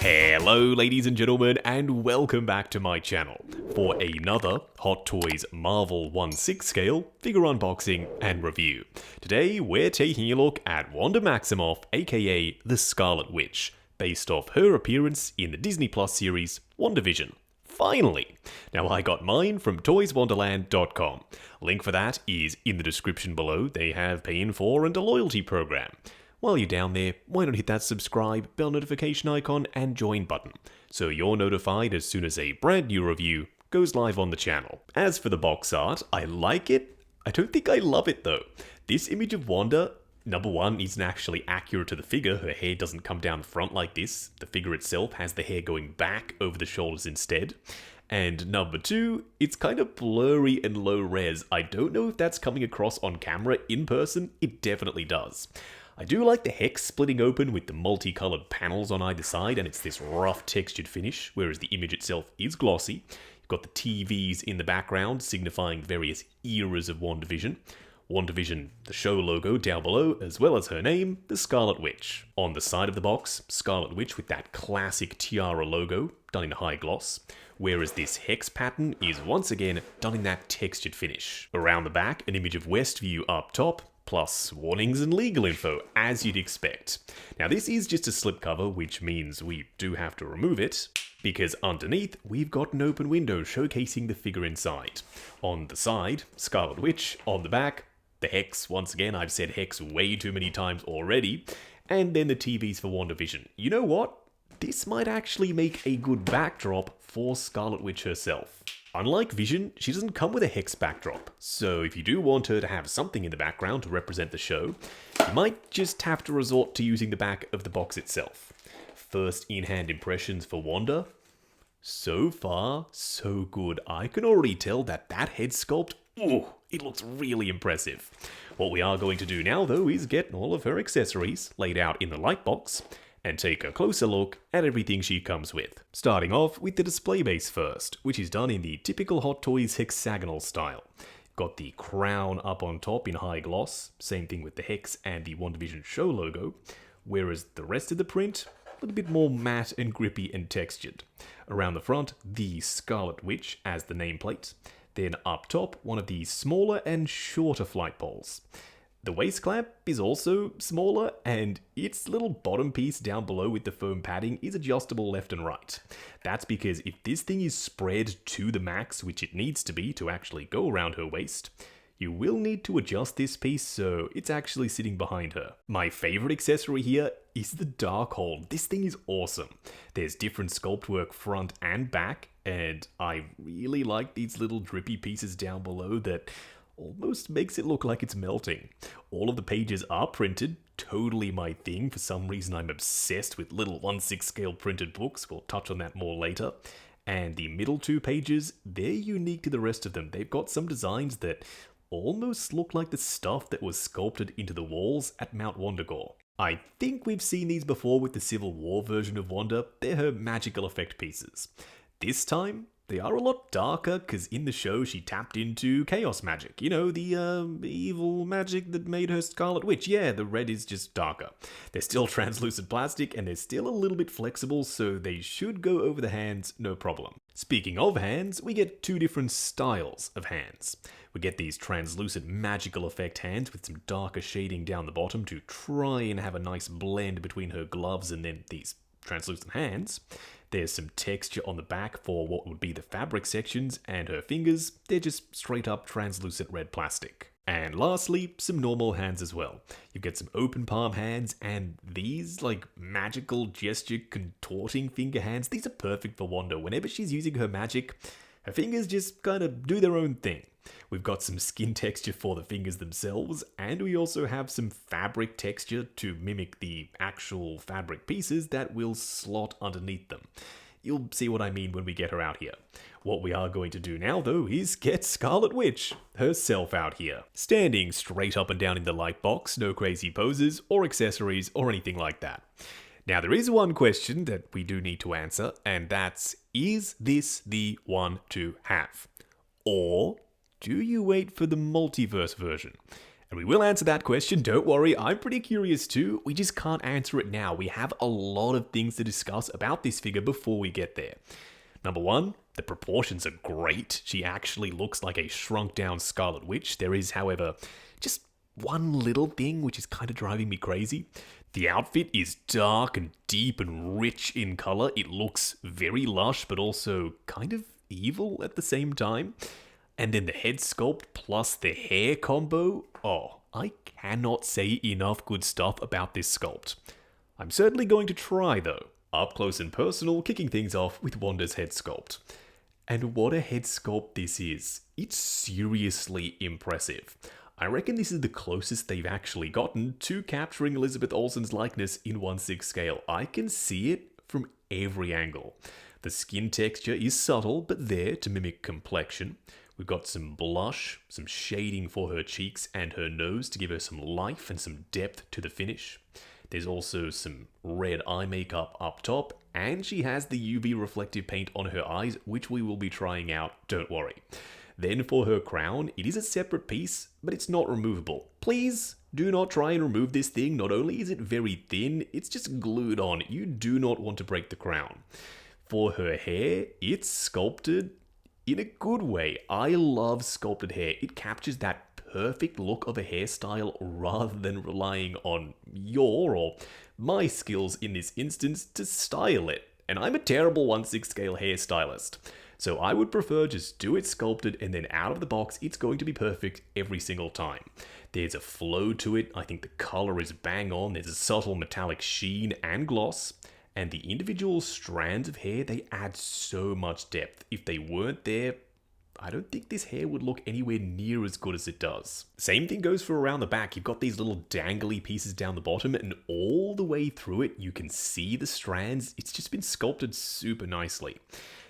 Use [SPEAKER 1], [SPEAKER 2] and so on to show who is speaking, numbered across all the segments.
[SPEAKER 1] Hello ladies and gentlemen, and welcome back to my channel for another Hot Toys Marvel 1/6 scale figure unboxing and review. Today we're taking a look at Wanda Maximoff, aka the Scarlet Witch, based off her appearance in the Disney Plus series WandaVision. Finally! Now I got mine from toyswonderland.com. Link for that is in the description below. They have pay in 4 and a loyalty program. While you're down there, why not hit that subscribe, bell notification icon, and join button, so you're notified as soon as a brand new review goes live on the channel. As for the box art, I like it. I don't think I love it though. This image of Wanda, number one, isn't actually accurate to the figure. Her hair doesn't come down the front like this. The figure itself has the hair going back over the shoulders instead. And number two, it's kind of blurry and low res. I don't know if that's coming across on camera. In person, it definitely does. I do like the hex splitting open with the multicolored panels on either side, and it's this rough textured finish, whereas the image itself is glossy. You've got the TVs in the background signifying various eras of WandaVision. WandaVision, the show logo down below, as well as her name, the Scarlet Witch. On the side of the box, Scarlet Witch with that classic tiara logo, done in high gloss, whereas this hex pattern is once again done in that textured finish. Around the back, an image of Westview up top, plus warnings and legal info, as you'd expect. Now this is just a slipcover, which means we do have to remove it, because underneath we've got an open window showcasing the figure inside. On the side, Scarlet Witch. On the back, the hex. Once again, I've said hex way too many times already. And then the TVs for WandaVision. You know what? This might actually make a good backdrop for Scarlet Witch herself. Unlike Vision, she doesn't come with a hex backdrop, so if you do want her to have something in the background to represent the show, you might just have to resort to using the back of the box itself. First in-hand impressions for Wanda? So far, so good. I can already tell that head sculpt, ooh, it looks really impressive. What we are going to do now, though, is get all of her accessories laid out in the light box, and take a closer look at everything she comes with. Starting off with the display base first, which is done in the typical Hot Toys hexagonal style. Got the crown up on top in high gloss, same thing with the hex and the WandaVision show logo, whereas the rest of the print, a little bit more matte and grippy and textured. Around the front, the Scarlet Witch as the nameplate, then up top, one of the smaller and shorter flight poles. The waist clamp is also smaller, and its little bottom piece down below with the foam padding is adjustable left and right. That's because if this thing is spread to the max, which it needs to be to actually go around her waist, you will need to adjust this piece so it's actually sitting behind her. My favorite accessory here is the dark hold. This thing is awesome. There's different sculpt work front and back, and I really like these little drippy pieces down below that almost makes it look like it's melting. All of the pages are printed, totally my thing. For some reason I'm obsessed with little 1/6 scale printed books. We'll touch on that more later. And the middle two pages, they're unique to the rest of them. They've got some designs that almost look like the stuff that was sculpted into the walls at Mount Wondagore. I think we've seen these before with the Civil War version of Wanda. They're her magical effect pieces. This time, they are a lot darker, because in the show she tapped into chaos magic. You know, the evil magic that made her Scarlet Witch. Yeah, the red is just darker. They're still translucent plastic, and they're still a little bit flexible, so they should go over the hands no problem. Speaking of hands, we get two different styles of hands. We get these translucent magical effect hands with some darker shading down the bottom to try and have a nice blend between her gloves and then these translucent hands. There's some texture on the back for what would be the fabric sections, and her fingers, they're just straight up translucent red plastic. And lastly, some normal hands as well. You get some open palm hands, and these like magical gesture contorting finger hands, these are perfect for Wanda. Whenever she's using her magic, her fingers just kind of do their own thing. We've got some skin texture for the fingers themselves, and we also have some fabric texture to mimic the actual fabric pieces that will slot underneath them. You'll see what I mean when we get her out here. What we are going to do now, though, is get Scarlet Witch herself out here. Standing straight up and down in the light box, no crazy poses or accessories or anything like that. Now, there is one question that we do need to answer, and that's, is this the one to have? Or do you wait for the multiverse version? And we will answer that question, don't worry, I'm pretty curious too. We just can't answer it now. We have a lot of things to discuss about this figure before we get there. Number one, the proportions are great. She actually looks like a shrunk down Scarlet Witch. There is, however, just one little thing which is kind of driving me crazy. The outfit is dark and deep and rich in color. It looks very lush, but also kind of evil at the same time. And then the head sculpt plus the hair combo. Oh, I cannot say enough good stuff about this sculpt. I'm certainly going to try though. Up close and personal, kicking things off with Wanda's head sculpt. And what a head sculpt this is. It's seriously impressive. I reckon this is the closest they've actually gotten to capturing Elizabeth Olsen's likeness in 1/6 scale. I can see it from every angle. The skin texture is subtle, but there to mimic complexion. We've got some blush, some shading for her cheeks and her nose to give her some life and some depth to the finish. There's also some red eye makeup up top, and she has the UV reflective paint on her eyes, which we will be trying out, don't worry. Then for her crown, it is a separate piece, but it's not removable. Please do not try and remove this thing. Not only is it very thin, it's just glued on. You do not want to break the crown. For her hair, it's sculpted in a good way. I love sculpted hair. It captures that perfect look of a hairstyle rather than relying on your or my skills in this instance to style it. And I'm a terrible 1/6 scale hairstylist. So I would prefer just do it sculpted and then out of the box it's going to be perfect every single time. There's a flow to it. I think the color is bang on. There's a subtle metallic sheen and gloss. And the individual strands of hair, they add so much depth. If they weren't there, I don't think this hair would look anywhere near as good as it does. Same thing goes for around the back. You've got these little dangly pieces down the bottom, and all the way through it, you can see the strands. It's just been sculpted super nicely.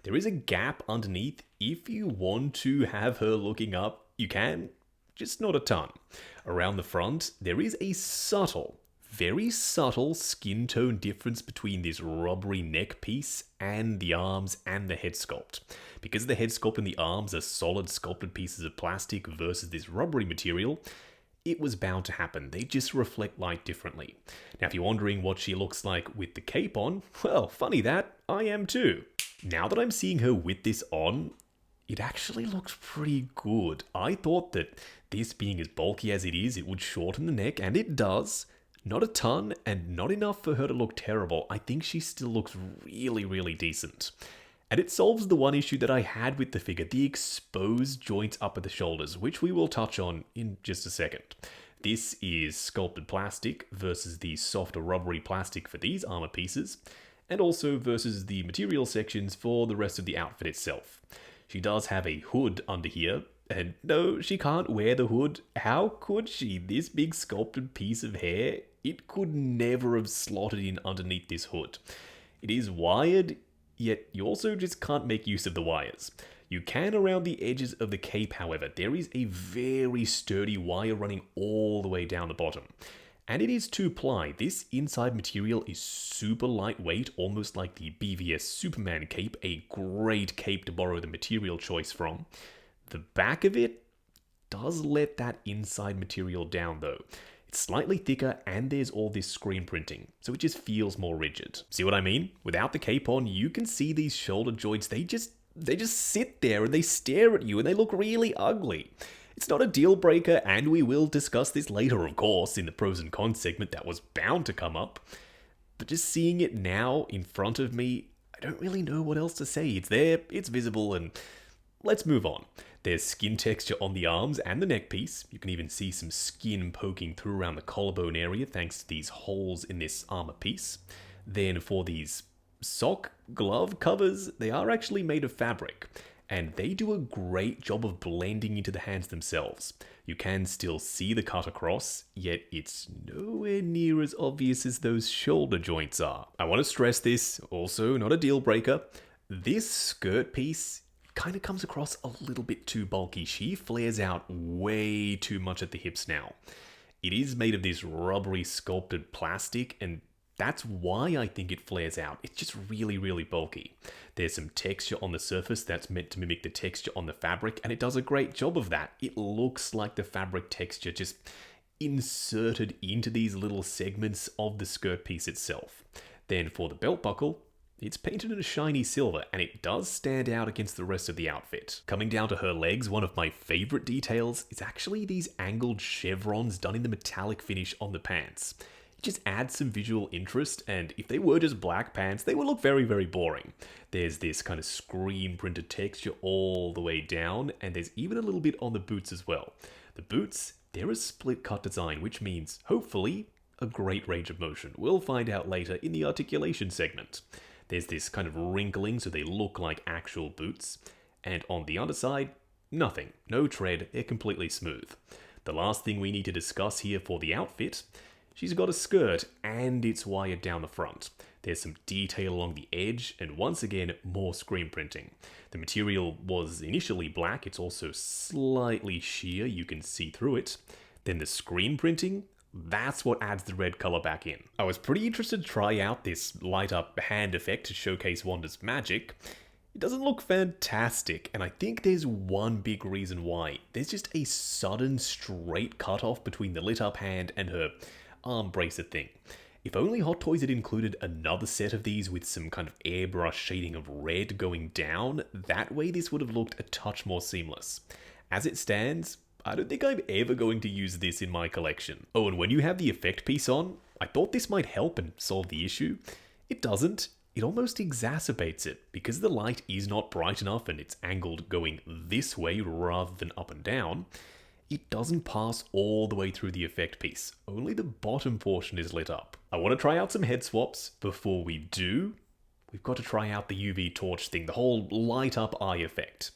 [SPEAKER 1] There is a gap underneath. If you want to have her looking up, you can, just not a ton. Around the front, there is a very subtle skin tone difference between this rubbery neck piece and the arms and the head sculpt. Because the head sculpt and the arms are solid sculpted pieces of plastic versus this rubbery material, it was bound to happen. They just reflect light differently. Now, if you're wondering what she looks like with the cape on, well, funny that, I am too. Now that I'm seeing her with this on, it actually looks pretty good. I thought that this being as bulky as it is, it would shorten the neck, and it does. Not a ton, and not enough for her to look terrible. I think she still looks really, really decent. And it solves the one issue that I had with the figure, the exposed joints up at the shoulders, which we will touch on in just a second. This is sculpted plastic versus the softer rubbery plastic for these armor pieces, and also versus the material sections for the rest of the outfit itself. She does have a hood under here, and no, she can't wear the hood. How could she? This big sculpted piece of hair, it could never have slotted in underneath this hood. It is wired, yet you also just can't make use of the wires. You can around the edges of the cape, however. There is a very sturdy wire running all the way down the bottom. And it is 2-ply. This inside material is super lightweight, almost like the BVS Superman cape, a great cape to borrow the material choice from. The back of it does let that inside material down though. It's slightly thicker and there's all this screen printing, so it just feels more rigid. See what I mean? Without the cape on, you can see these shoulder joints, they just sit there and they stare at you and they look really ugly. It's not a deal breaker, and we will discuss this later, of course, in the pros and cons segment that was bound to come up. But just seeing it now in front of me, I don't really know what else to say. It's there, it's visible, and let's move on. There's skin texture on the arms and the neck piece. You can even see some skin poking through around the collarbone area thanks to these holes in this armor piece. Then for these sock glove covers, they are actually made of fabric, and they do a great job of blending into the hands themselves. You can still see the cut across, yet it's nowhere near as obvious as those shoulder joints are. I want to stress this, also not a deal breaker. This skirt piece kind of comes across a little bit too bulky. She flares out way too much at the hips now. It is made of this rubbery sculpted plastic, and that's why I think it flares out. It's just really, really bulky. There's some texture on the surface that's meant to mimic the texture on the fabric, and it does a great job of that. It looks like the fabric texture just inserted into these little segments of the skirt piece itself. Then for the belt buckle, it's painted in a shiny silver, and it does stand out against the rest of the outfit. Coming down to her legs, one of my favorite details is actually these angled chevrons done in the metallic finish on the pants. It just adds some visual interest, and if they were just black pants, they would look very, very boring. There's this kind of screen printed texture all the way down, and there's even a little bit on the boots as well. The boots, they're a split cut design, which means, hopefully, a great range of motion. We'll find out later in the articulation segment. There's this kind of wrinkling so they look like actual boots. And on the underside, nothing. No tread, they're completely smooth. The last thing we need to discuss here for the outfit, she's got a skirt and it's wired down the front. There's some detail along the edge and once again, more screen printing. The material was initially black, it's also slightly sheer, you can see through it. Then the screen printing, that's what adds the red color back in. I was pretty interested to try out this light up hand effect to showcase Wanda's magic. It doesn't look fantastic, and I think there's one big reason why. There's just a sudden straight cutoff between the lit up hand and her arm bracer thing. If only Hot Toys had included another set of these with some kind of airbrush shading of red going down, that way this would have looked a touch more seamless. As it stands, I don't think I'm ever going to use this in my collection. Oh, and when you have the effect piece on, I thought this might help and solve the issue. It doesn't. It almost exacerbates it. Because the light is not bright enough and it's angled going this way rather than up and down, it doesn't pass all the way through the effect piece. Only the bottom portion is lit up. I want to try out some head swaps. Before we do, we've got to try out the UV torch thing, the whole light up eye effect.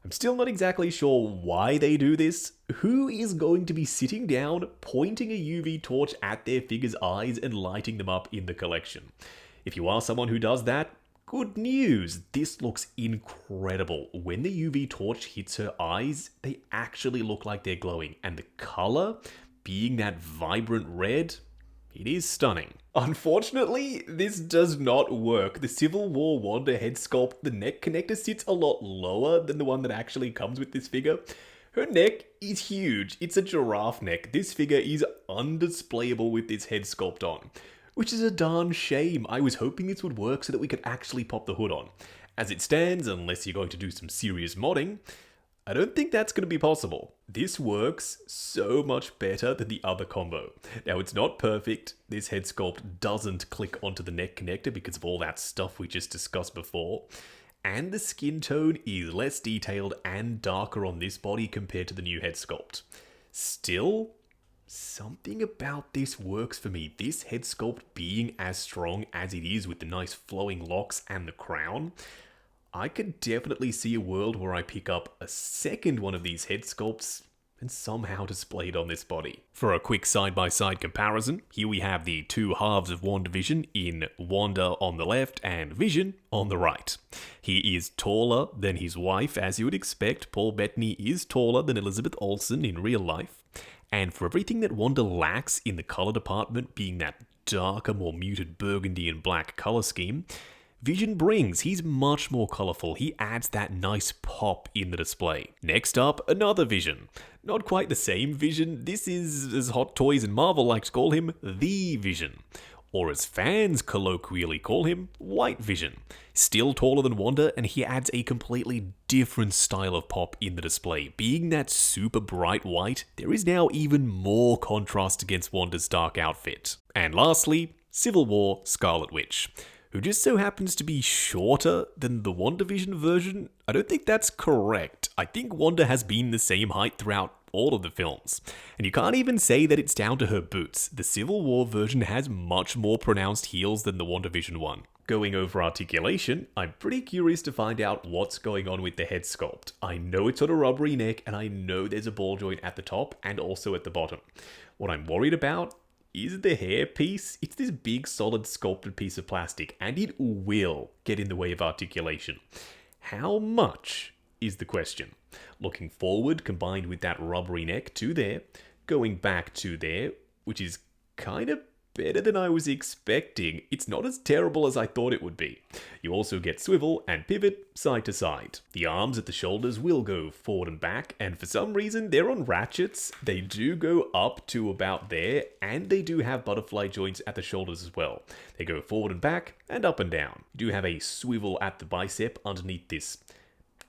[SPEAKER 1] I'm still not exactly sure why they do this. Who is going to be sitting down, pointing a UV torch at their figure's eyes and lighting them up in the collection? If you are someone who does that, good news. This looks incredible. When the UV torch hits her eyes, they actually look like they're glowing. And the color, being that vibrant red, it is stunning. Unfortunately, this does not work. The Civil War Wanda head sculpt, the neck connector sits a lot lower than the one that actually comes with this figure. Her neck is huge. It's a giraffe neck. This figure is undisplayable with this head sculpt on, which is a darn shame. I was hoping this would work so that we could actually pop the hood on. As it stands, unless you're going to do some serious modding, I don't think that's going to be possible. This works so much better than the other combo. Now, it's not perfect. This head sculpt doesn't click onto the neck connector because of all that stuff we just discussed before. And the skin tone is less detailed and darker on this body compared to the new head sculpt. Still, something about this works for me. This head sculpt being as strong as it is with the nice flowing locks and the crown, I could definitely see a world where I pick up a second one of these head sculpts and somehow display it on this body. For a quick side-by-side comparison, here we have the two halves of WandaVision in Wanda on the left and Vision on the right. He is taller than his wife, as you would expect. Paul Bettany is taller than Elizabeth Olsen in real life. And for everything that Wanda lacks in the color department, being that darker, more muted burgundy and black color scheme, Vision brings. He's much more colorful. He adds that nice pop in the display. Next up, another Vision. Not quite the same Vision. This is, as Hot Toys and Marvel like to call him, the Vision. Or as fans colloquially call him, White Vision. Still taller than Wanda, and he adds a completely different style of pop in the display. Being that super bright white, there is now even more contrast against Wanda's dark outfit. And lastly, Civil War Scarlet Witch, who just so happens to be shorter than the WandaVision version. I don't think that's correct. I think Wanda has been the same height throughout all of the films. And you can't even say that it's down to her boots. The Civil War version has much more pronounced heels than the WandaVision one. Going over articulation, I'm pretty curious to find out what's going on with the head sculpt. I know it's on a rubbery neck, and I know there's a ball joint at the top and also at the bottom. What I'm worried about is the hair piece. It's this big solid sculpted piece of plastic, and it will get in the way of articulation. How much is the question? Looking forward, combined with that rubbery neck to there, going back to there, which is kind of better than I was expecting. It's not as terrible as I thought it would be. You also get swivel and pivot side to side. The arms at the shoulders will go forward and back, and for some reason they're on ratchets. They do go up to about there, and they do have butterfly joints at the shoulders as well. They go forward and back and up and down. You do have a swivel at the bicep underneath this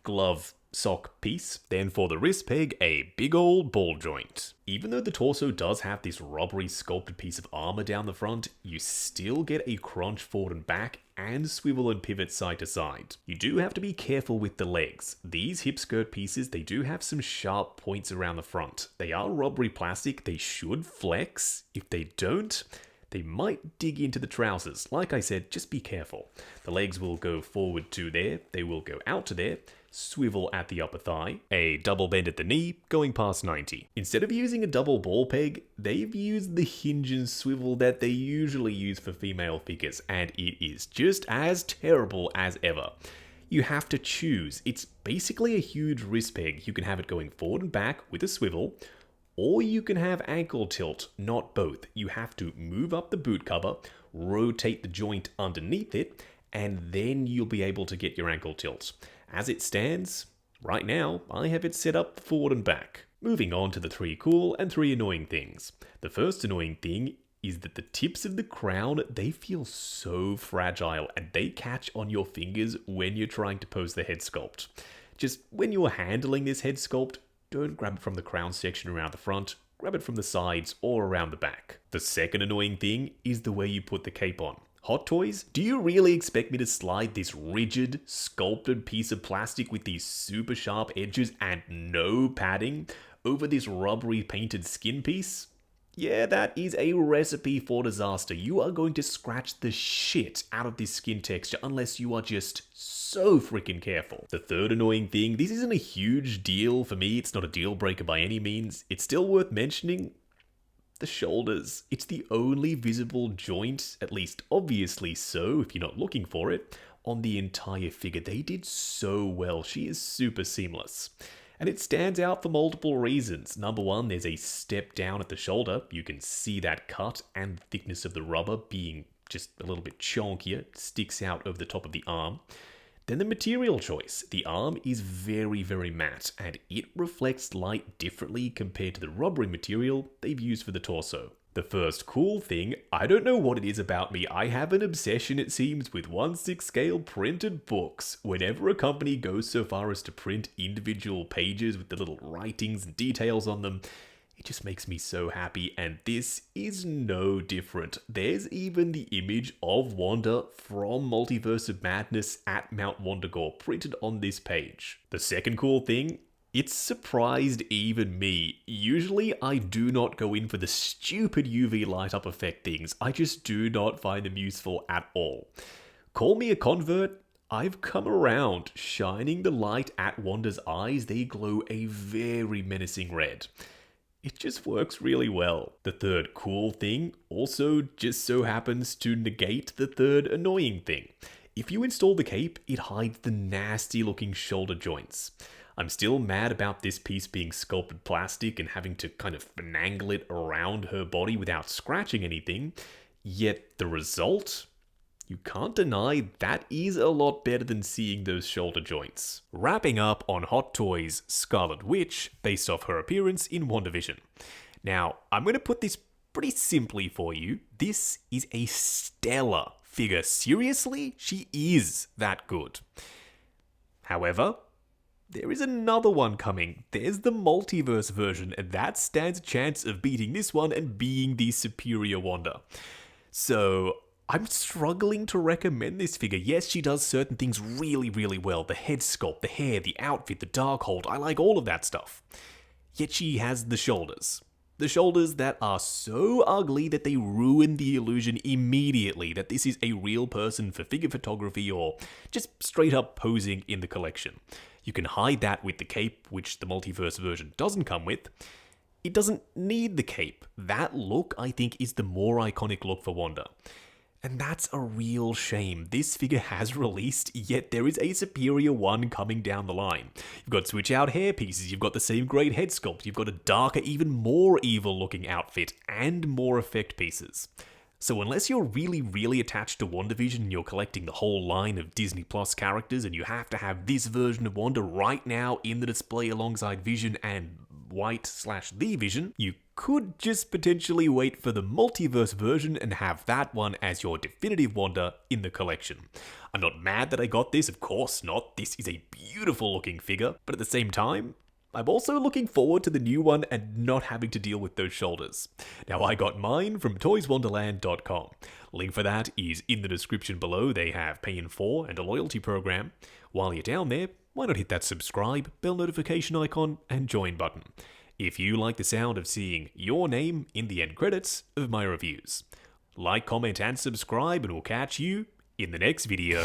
[SPEAKER 1] glove sock piece. Then for the wrist peg, a big old ball joint. Even though the torso does have this rubbery sculpted piece of armor down the front, you still get a crunch forward and back and swivel and pivot side to side. You do have to be careful with the legs. These hip skirt pieces, they do have some sharp points around the front. They are rubbery plastic, they should flex. If they don't, they might dig into the trousers. Like I said, just be careful. The legs will go forward to there, they will go out to there, swivel at the upper thigh, a double bend at the knee, going past 90. Instead of using a double ball peg, they've used the hinge and swivel that they usually use for female figures, and it is just as terrible as ever. You have to choose. It's basically a huge wrist peg. You can have it going forward and back with a swivel, or you can have ankle tilt, not both. You have to move up the boot cover, rotate the joint underneath it, and then you'll be able to get your ankle tilt. As it stands, right now, I have it set up forward and back. Moving on to the 3 cool and 3 annoying things. The first annoying thing is that the tips of the crown, they feel so fragile and they catch on your fingers when you're trying to pose the head sculpt. Just when you're handling this head sculpt, don't grab it from the crown section around the front, grab it from the sides or around the back. The second annoying thing is the way you put the cape on. Hot Toys, do you really expect me to slide this rigid, sculpted piece of plastic with these super sharp edges and no padding over this rubbery painted skin piece? Yeah, that is a recipe for disaster. You are going to scratch the shit out of this skin texture unless you are just so freaking careful. The third annoying thing, this isn't a huge deal for me, it's not a deal breaker by any means, it's still worth mentioning. The shoulders. It's the only visible joint, at least obviously so if you're not looking for it, on the entire figure. They did so well. She is super seamless. And it stands out for multiple reasons. Number one, there's a step down at the shoulder. You can see that cut and the thickness of the rubber being just a little bit chunkier. It sticks out over the top of the arm. Then the material choice. The arm is very, very matte, and it reflects light differently compared to the rubbery material they've used for the torso. The first cool thing, I don't know what it is about me, I have an obsession it seems with 1/6 scale printed books. Whenever a company goes so far as to print individual pages with the little writings and details on them, it just makes me so happy, and this is no different. There's even the image of Wanda from Multiverse of Madness at Mount Wondagore printed on this page. The second cool thing, it surprised even me. Usually I do not go in for the stupid UV light up effect things. I just do not find them useful at all. Call me a convert, I've come around. Shining the light at Wanda's eyes, they glow a very menacing red. It just works really well. The third cool thing also just so happens to negate the third annoying thing. If you install the cape, it hides the nasty looking shoulder joints. I'm still mad about this piece being sculpted plastic and having to kind of finagle it around her body without scratching anything, yet the result? You can't deny that is a lot better than seeing those shoulder joints. Wrapping up on Hot Toys' Scarlet Witch, based off her appearance in WandaVision. Now, I'm going to put this pretty simply for you. This is a stellar figure. Seriously, she is that good. However, there is another one coming. There's the multiverse version, and that stands a chance of beating this one and being the superior Wanda. So I'm struggling to recommend this figure. Yes, she does certain things really, really well. The head sculpt, the hair, the outfit, the dark hold. I like all of that stuff. Yet she has the shoulders. The shoulders that are so ugly that they ruin the illusion immediately that this is a real person for figure photography or just straight up posing in the collection. You can hide that with the cape, which the multiverse version doesn't come with. It doesn't need the cape. That look, I think, is the more iconic look for Wanda. And that's a real shame. This figure has released, yet there is a superior one coming down the line. You've got switch out hair pieces, you've got the same great head sculpt, you've got a darker, even more evil looking outfit, and more effect pieces. So unless you're really attached to WandaVision and you're collecting the whole line of Disney Plus characters and you have to have this version of Wanda right now in the display alongside Vision and White/the Vision, you could just potentially wait for the multiverse version and have that one as your definitive Wanda in the collection. I'm not mad that I got this, of course not. This is a beautiful looking figure, but at the same time, I'm also looking forward to the new one and not having to deal with those shoulders. Now, I got mine from toyswonderland.com. Link for that is in the description below. They have Pay in 4 and a loyalty program. While you're down there, why not hit that subscribe, bell notification icon, and join button if you like the sound of seeing your name in the end credits of my reviews. Like, comment, and subscribe, and we'll catch you in the next video.